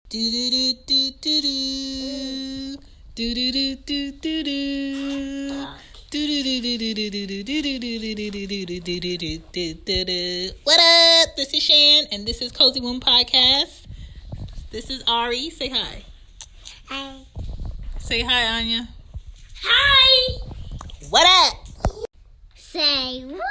Do do do do do do. Do do do do do do. What up? This is Shan, and this is Cozy Womb Podcast. This is Ari. Say hi. Hi. Say hi, Anya. Hi. What up? Say what?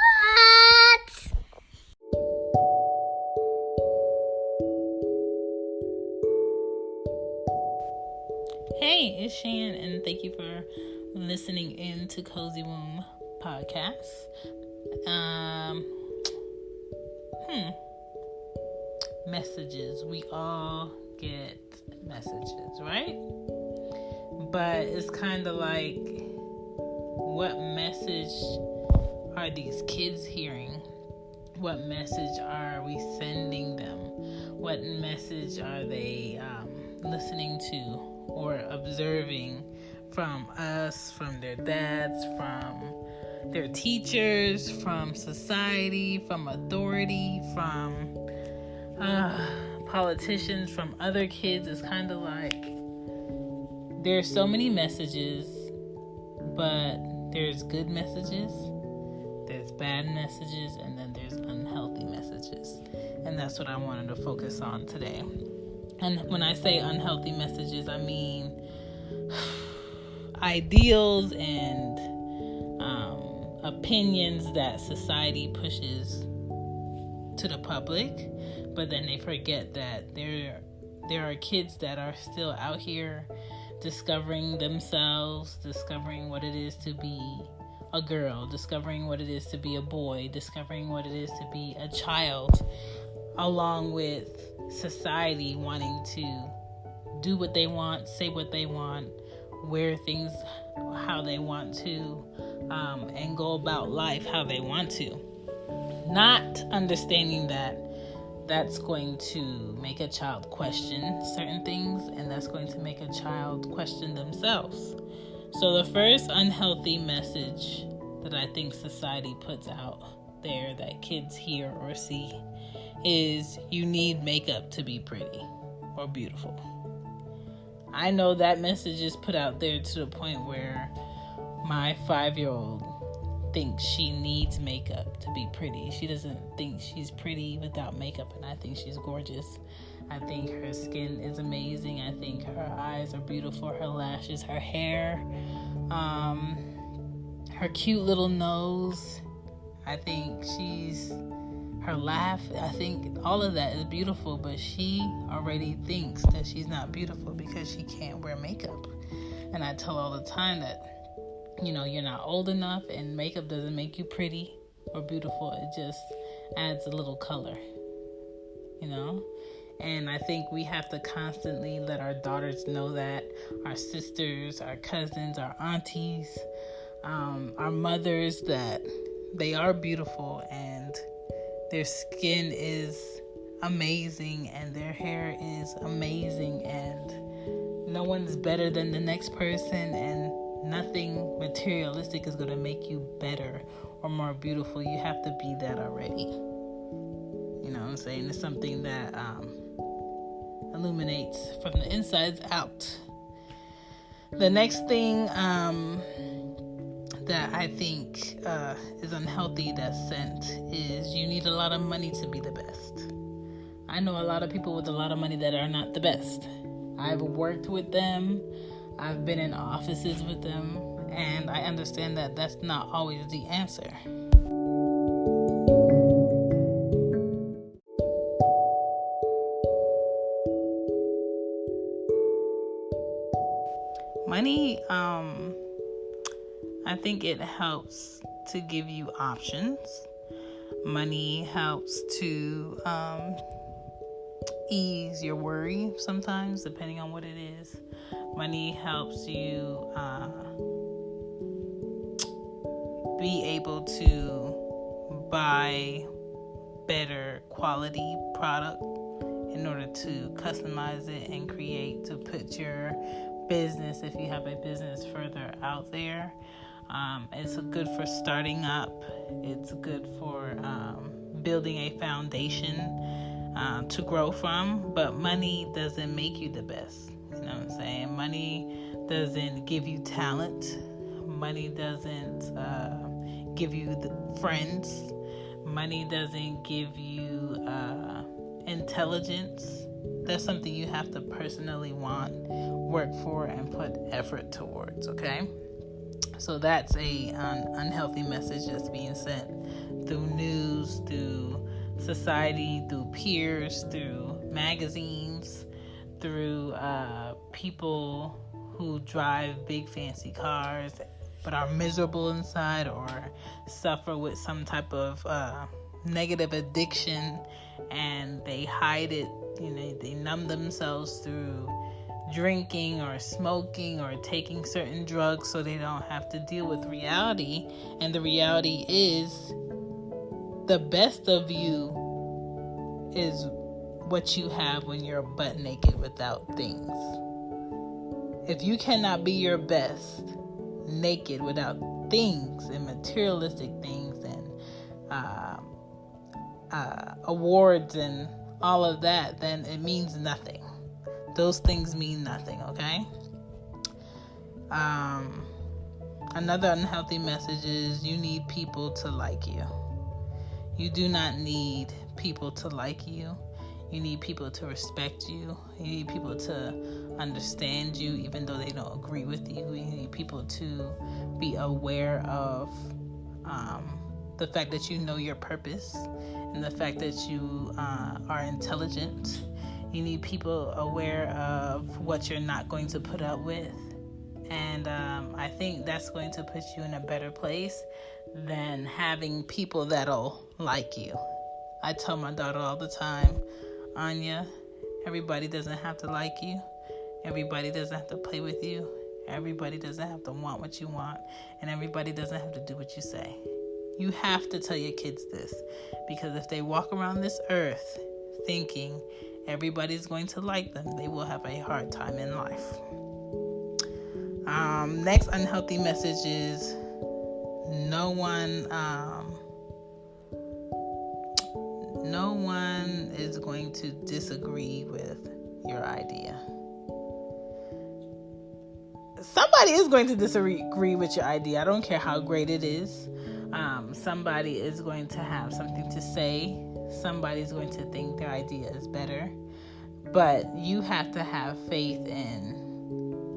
Hey, it's Shan, and thank you for listening in to Cozy Womb Podcast. Messages. We all get messages, right? But it's kind of like, what message are these kids hearing? What message are we sending them? What message are they listening to or observing from us, from their dads, from their teachers, from society, from authority, from politicians, from other kids? It's kind of like there's so many messages, but there's good messages, there's bad messages, and then there's unhealthy messages. And that's what I wanted to focus on today. And when I say unhealthy messages, I mean ideals and opinions that society pushes to the public, but then they forget that there are kids that are still out here discovering themselves, discovering what it is to be a girl, discovering what it is to be a boy, discovering what it is to be a child, along with society wanting to do what they want, say what they want, wear things how they want to, and go about life how they want to. Not understanding that that's going to make a child question certain things, and that's going to make a child question themselves. So the first unhealthy message that I think society puts out there that kids hear or see is, you need makeup to be pretty or beautiful. I know that message is put out there to the point where my 5-year-old thinks she needs makeup to be pretty. She doesn't think she's pretty without makeup, and I think she's gorgeous. I think her skin is amazing. I think her eyes are beautiful, her lashes, her hair, her cute little nose. I think her laugh, I think all of that is beautiful, but she already thinks that she's not beautiful because she can't wear makeup. And I tell her all the time that, you're not old enough, and makeup doesn't make you pretty or beautiful. It just adds a little color, And I think we have to constantly let our daughters know that, our sisters, our cousins, our aunties, our mothers, that they are beautiful and their skin is amazing and their hair is amazing, and no one's better than the next person, and nothing materialistic is going to make you better or more beautiful. You have to be that already. You know what I'm saying? It's something that illuminates from the insides out. The next thing that I think is unhealthy that's sent is, you need a lot of money to be the best. I know a lot of people with a lot of money that are not the best. I've worked with them. I've been in offices with them, and I understand that that's not always the answer. Money, I think it helps to give you options. Money helps to ease your worry sometimes, depending on what it is. Money helps you be able to buy better quality product in order to customize it and create, to put your business, if you have a business, further out there. It's good for starting up. It's good for building a foundation. to grow from, but money doesn't make you the best. You know what I'm saying? Money doesn't give you talent. Money doesn't give you the friends. Money doesn't give you intelligence. That's something you have to personally want, work for, and put effort towards, okay? So that's a unhealthy message that's being sent through news, through society, through peers, through magazines, through people who drive big fancy cars but are miserable inside or suffer with some type of negative addiction, and they hide it. You know, they numb themselves through drinking or smoking or taking certain drugs so they don't have to deal with reality. And the reality is, the best of you is what you have when you're butt naked without things. If you cannot be your best naked without things and materialistic things and awards and all of that, then it means nothing. Those things mean nothing, okay? Another unhealthy message is you need people to like you. You do not need people to like you. You need people to respect you. You need people to understand you even though they don't agree with you. You need people to be aware of the fact that you know your purpose and the fact that you are intelligent. You need people aware of what you're not going to put up with. And I think that's going to put you in a better place than having people that'll like you. I tell my daughter all the time, Anya, everybody doesn't have to like you. Everybody doesn't have to play with you. Everybody doesn't have to want what you want. And everybody doesn't have to do what you say. You have to tell your kids this, because if they walk around this earth thinking everybody's going to like them, they will have a hard time in life. Next unhealthy message is no one is going to disagree with your idea. Somebody is going to disagree with your idea. I don't care how great it is. Somebody is going to have something to say. Somebody's going to think their idea is better. But you have to have faith in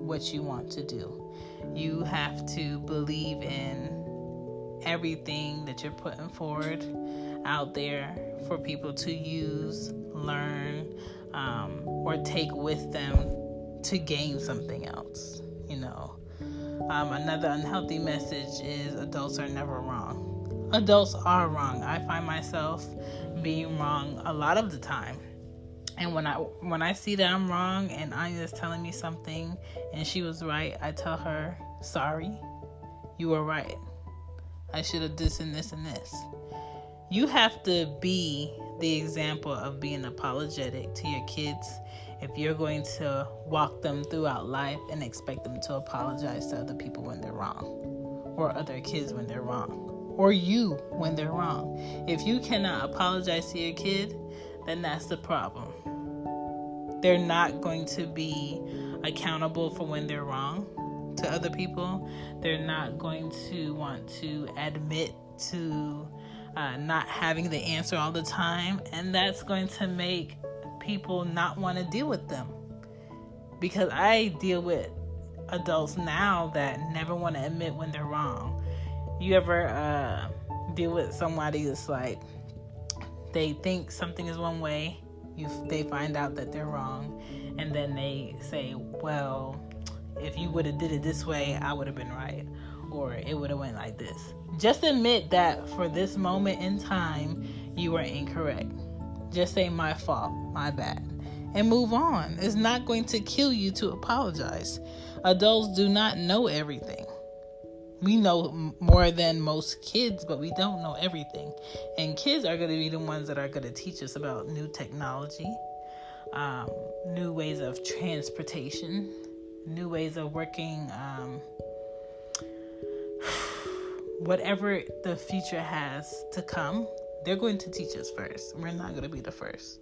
what you want to do. You have to believe in everything that you're putting forward out there for people to use, learn, or take with them to gain something else, you know. Another unhealthy message is adults are never wrong. Adults are wrong. I find myself being wrong a lot of the time. And when I see that I'm wrong and Anya's telling me something and she was right, I tell her, sorry, you were right. I should have this and this and this. You have to be the example of being apologetic to your kids if you're going to walk them throughout life and expect them to apologize to other people when they're wrong, or other kids when they're wrong, or you when they're wrong. If you cannot apologize to your kid, then that's the problem. They're not going to be accountable for when they're wrong to other people. They're not going to want to admit to not having the answer all the time. And that's going to make people not want to deal with them. Because I deal with adults now that never want to admit when they're wrong. You ever deal with somebody that's like, they think something is one way, they find out that they're wrong, and then they say, well, if you would have did it this way, I would have been right, or it would have went like this. Just admit that for this moment in time, you were incorrect. Just say, my fault, my bad, and move on. It's not going to kill you to apologize. Adults do not know everything. We know more than most kids, but we don't know everything. And kids are going to be the ones that are going to teach us about new technology, new ways of transportation, new ways of working, whatever the future has to come, they're going to teach us first. We're not going to be the first.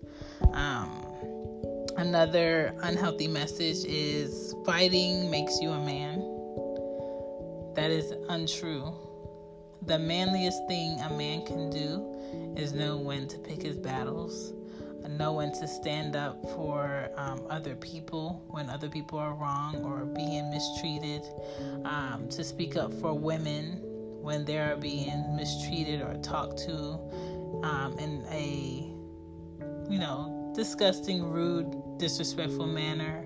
Another unhealthy message is fighting makes you a man. That is untrue. The manliest thing a man can do is know when to pick his battles, know when to stand up for other people when other people are wrong or being mistreated, to speak up for women when they are being mistreated or talked to in a, disgusting, rude, disrespectful manner.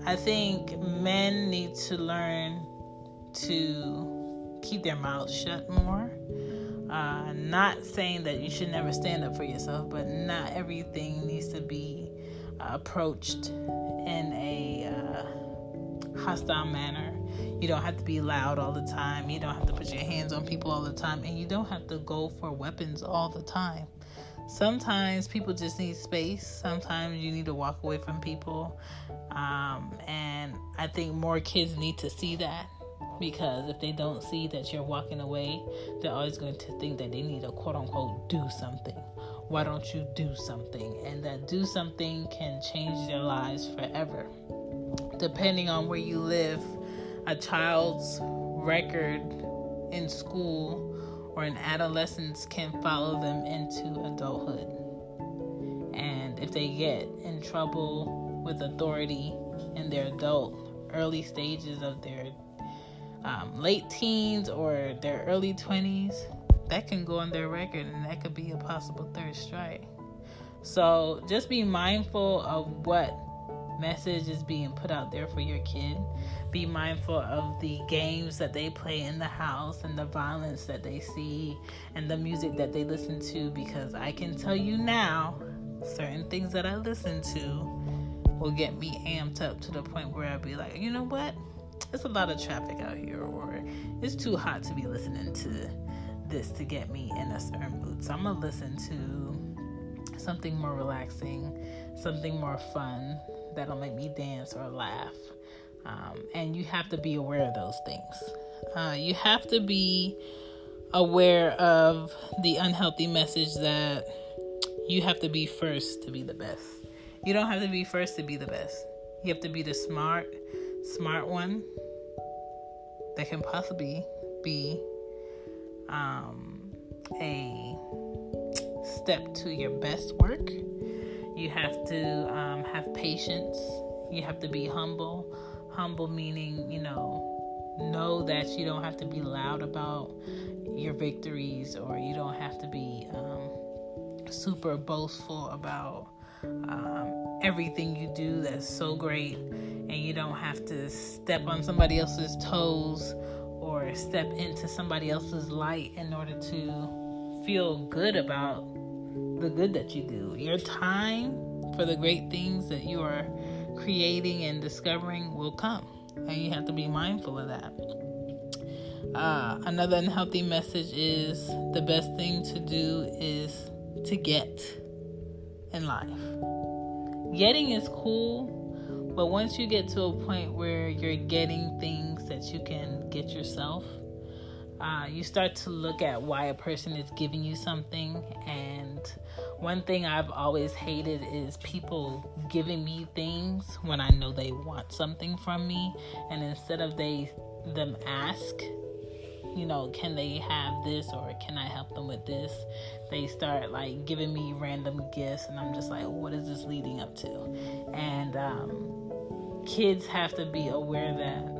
I think men need to learn to keep their mouths shut more. Not saying that you should never stand up for yourself, but not everything needs to be approached in a hostile manner. You don't have to be loud all the time. You don't have to put your hands on people all the time. And you don't have to go for weapons all the time. Sometimes people just need space. Sometimes you need to walk away from people. And I think more kids need to see that. Because if they don't see that you're walking away, they're always going to think that they need to quote-unquote do something. Why don't you do something? And that do something can change their lives forever. Depending on where you live, a child's record in school or in adolescence can follow them into adulthood. And if they get in trouble with authority in their early stages of their late teens or their early 20s, that can go on their record, and that could be a possible third strike. So just be mindful of what message is being put out there for your kid. Be mindful of the games that they play in the house and the violence that they see and the music that they listen to, because I can tell you now, certain things that I listen to will get me amped up to the point where I'll be like, you know what? It's a lot of traffic out here, or it's too hot to be listening to this to get me in a certain mood. So I'm going to listen to something more relaxing, something more fun that'll make me dance or laugh. And you have to be aware of those things. You have to be aware of the unhealthy message that you have to be first to be the best. You don't have to be first to be the best. You have to be the smart one that can possibly be a step to your best work. You have to have patience. You have to be humble. Humble meaning, know that you don't have to be loud about your victories, or you don't have to be super boastful about everything you do that's so great. And you don't have to step on somebody else's toes or step into somebody else's light in order to feel good about the good that you do. Your time for the great things that you are creating and discovering will come. And you have to be mindful of that. Another unhealthy message is the best thing to do is to get in life. Getting is cool. But once you get to a point where you're getting things that you can get yourself, you start to look at why a person is giving you something. And one thing I've always hated is people giving me things when I know they want something from me. And instead of them ask, can they have this, or can I help them with this? They start giving me random gifts, and I'm just like, what is this leading up to? And kids have to be aware that,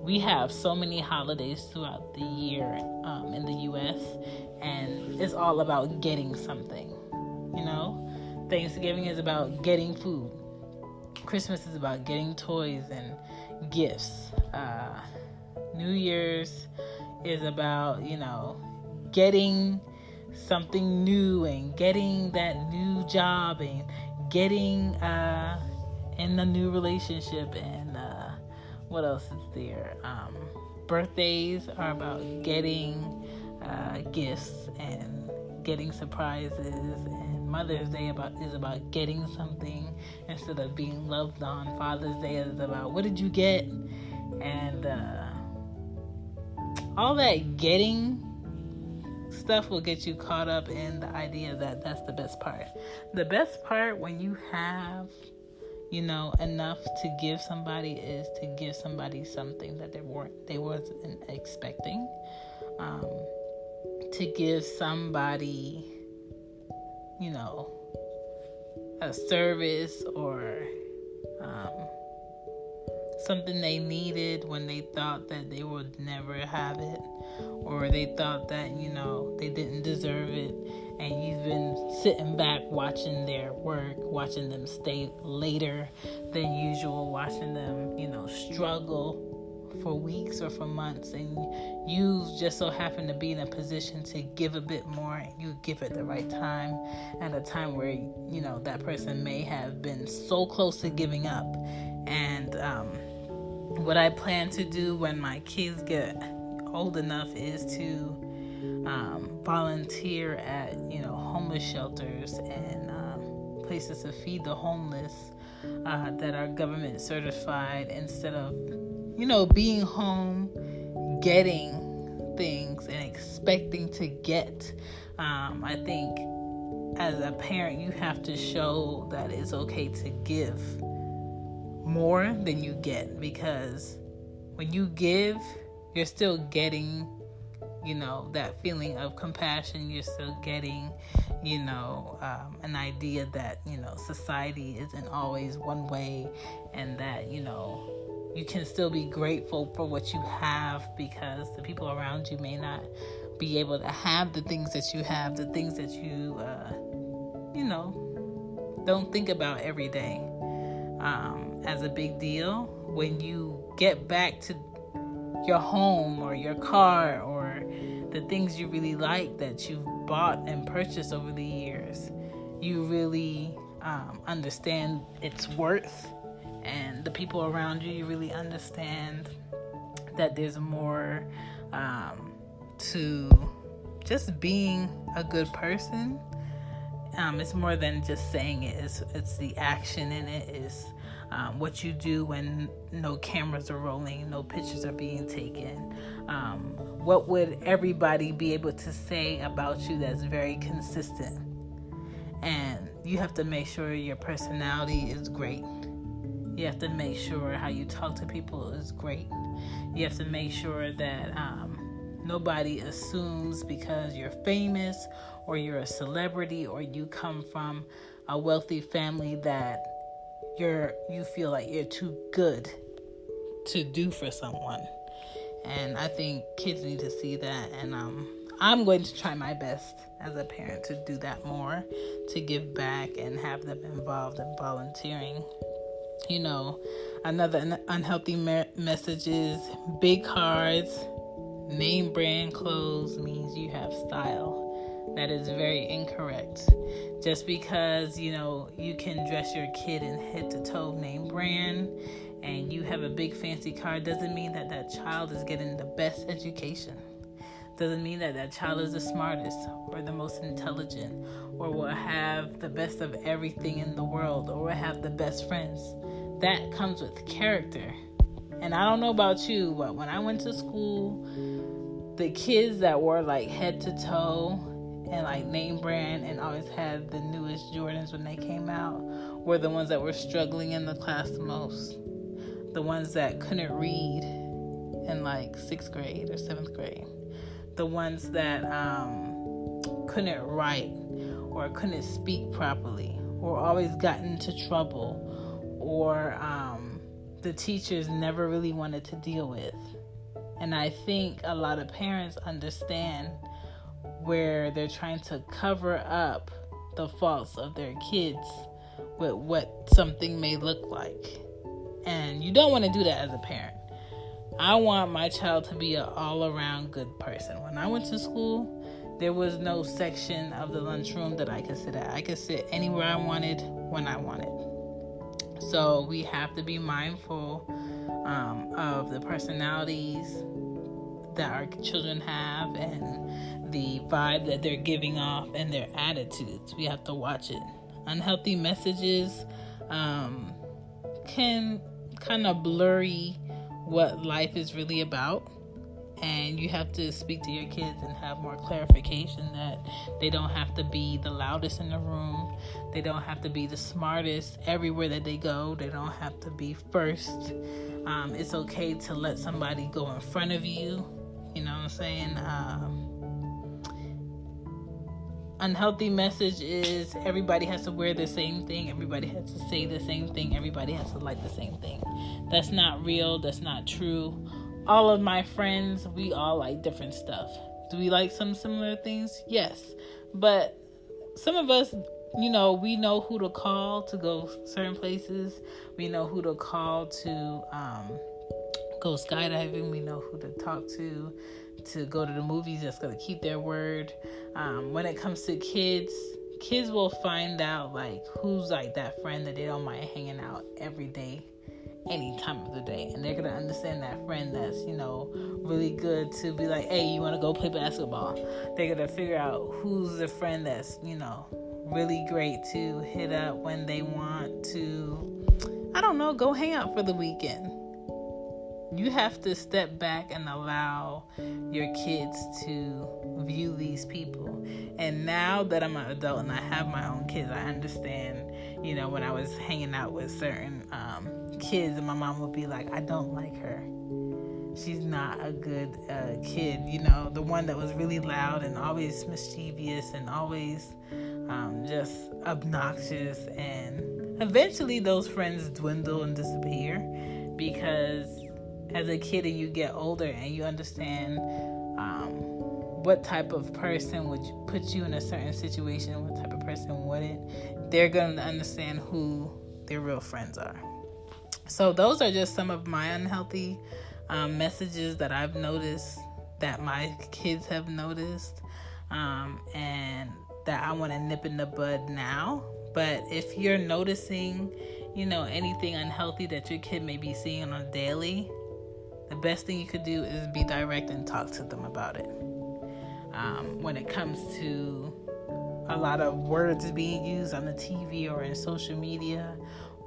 we have so many holidays throughout the year in the U.S., and it's all about getting something. Thanksgiving is about getting food. Christmas is about getting toys and gifts. New Year's is about, getting something new and getting that new job and getting in a new relationship. And what else is there? Birthdays are about getting gifts and getting surprises. And Mother's Day is about getting something instead of being loved on. Father's Day is about what did you get? And all that getting stuff will get you caught up in the idea that that's the best part. The best part when you have, enough to give somebody is to give somebody something that they wasn't expecting. To give somebody, a service or something they needed when they thought that they would never have it, or they thought that, they didn't deserve it, and you've been sitting back watching their work, watching them stay later than usual, watching them, struggle for weeks or for months, and you just so happen to be in a position to give a bit more, and you give at the right time, at a time where, that person may have been so close to giving up. And what I plan to do when my kids get old enough is to volunteer at, homeless shelters and places to feed the homeless that are government certified, instead of, being home, getting things and expecting to get. I think as a parent, you have to show that it's okay to give more than you get, because when you give, you're still getting, that feeling of compassion. You're still getting, an idea that, society isn't always one way, and that, you can still be grateful for what you have, because the people around you may not be able to have the things that you have, the things that you, don't think about every day as a big deal. When you get back to your home or your car or the things you really like that you've bought and purchased over the years, you really understand its worth, and the people around you really understand that there's more to just being a good person. It's more than just saying it. It's the action in it. It's what you do when no cameras are rolling, no pictures are being taken. What would everybody be able to say about you that's very consistent? And you have to make sure your personality is great. You have to make sure how you talk to people is great. You have to make sure that nobody assumes because you're famous or you're a celebrity or you come from a wealthy family that you feel like you're too good to do for someone. And I think kids need to see that, and I'm going to try my best as a parent to do that more, to give back and have them involved in volunteering. Another unhealthy message is big cars, name brand clothes means you have style. That is very incorrect. Just because, you can dress your kid in head to toe name brand and you have a big fancy car doesn't mean that that child is getting the best education. Doesn't mean that that child is the smartest or the most intelligent or will have the best of everything in the world or will have the best friends. That comes with character. And I don't know about you, but when I went to school, the kids that wore like head to toe and like name brand and always had the newest Jordans when they came out were the ones that were struggling in the class the most. The ones that couldn't read in like 6th grade or 7th grade. The ones that couldn't write or couldn't speak properly or always got into trouble or the teachers never really wanted to deal with. And I think a lot of parents understand where they're trying to cover up the faults of their kids with what something may look like. And you don't want to do that as a parent. I want my child to be an all-around good person. When I went to school, there was no section of the lunchroom that I could sit at. I could sit anywhere I wanted, when I wanted. So we have to be mindful of the personalities that our children have and the vibe that they're giving off and their attitudes. We have to watch it. Unhealthy messages can kind of blurry what life is really about. And you have to speak to your kids and have more clarification that they don't have to be the loudest in the room. They don't have to be the smartest everywhere that they go. They don't have to be first. It's okay to let somebody go in front of you. You know what I'm saying? Unhealthy message is everybody has to wear the same thing. Everybody has to say the same thing. Everybody has to like the same thing. That's not real. That's not true. All of my friends, we all like different stuff. Do we like some similar things? Yes. But some of us, we know who to call to go certain places. We know who to call to go skydiving. We know who to talk to go to the movies that's going to keep their word. When it comes to kids will find out like who's like that friend that they don't mind hanging out every day, any time of the day, and they're going to understand that friend that's really good to be like, hey, you want to go play basketball. They're going to figure out who's the friend that's really great to hit up when they want to, I don't know, go hang out for the weekend. You have to step back and allow your kids to view these people. And now that I'm an adult and I have my own kids, I understand, when I was hanging out with certain kids and my mom would be like, I don't like her. She's not a good kid. The one that was really loud and always mischievous and always just obnoxious. And eventually those friends dwindle and disappear because as a kid and you get older and you understand what type of person would put you in a certain situation, what type of person wouldn't, they're going to understand who their real friends are. So those are just some of my unhealthy messages that I've noticed, that my kids have noticed, and that I want to nip in the bud now. But if you're noticing, anything unhealthy that your kid may be seeing on a daily, the best thing you could do is be direct and talk to them about it. When it comes to a lot of words being used on the TV or in social media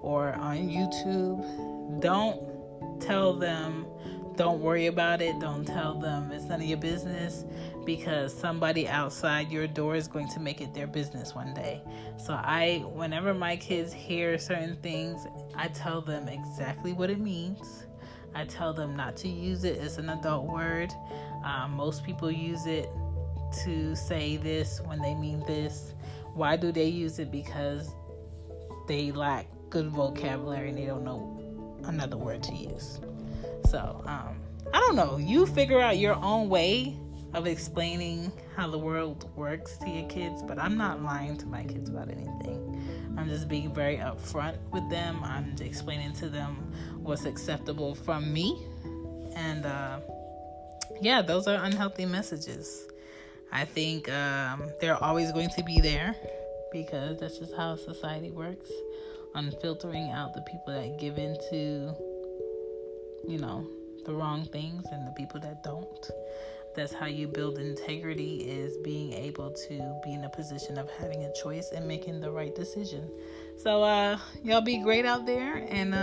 or on YouTube, don't tell them, don't worry about it. Don't tell them it's none of your business, because somebody outside your door is going to make it their business one day. So whenever my kids hear certain things, I tell them exactly what it means. I tell them not to use it. It's an adult word. Most people use it to say this when they mean this. Why do they use it? Because they lack good vocabulary and they don't know another word to use. So, I don't know. You figure out your own way of explaining how the world works to your kids, but I'm not lying to my kids about anything. I'm just being very upfront with them. I'm explaining to them what's acceptable from me. And, those are unhealthy messages. I think they're always going to be there because that's just how society works, on filtering out the people that give into, the wrong things and the people that don't. That's how you build integrity, is being able to be in a position of having a choice and making the right decision. So y'all be great out there and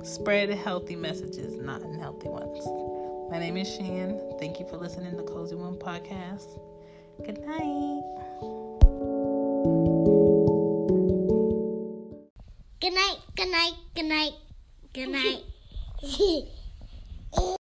spread healthy messages, not unhealthy ones. My name is Shan. Thank you for listening to Cozy One Podcast. Good night. Good night, good night, good night, good night.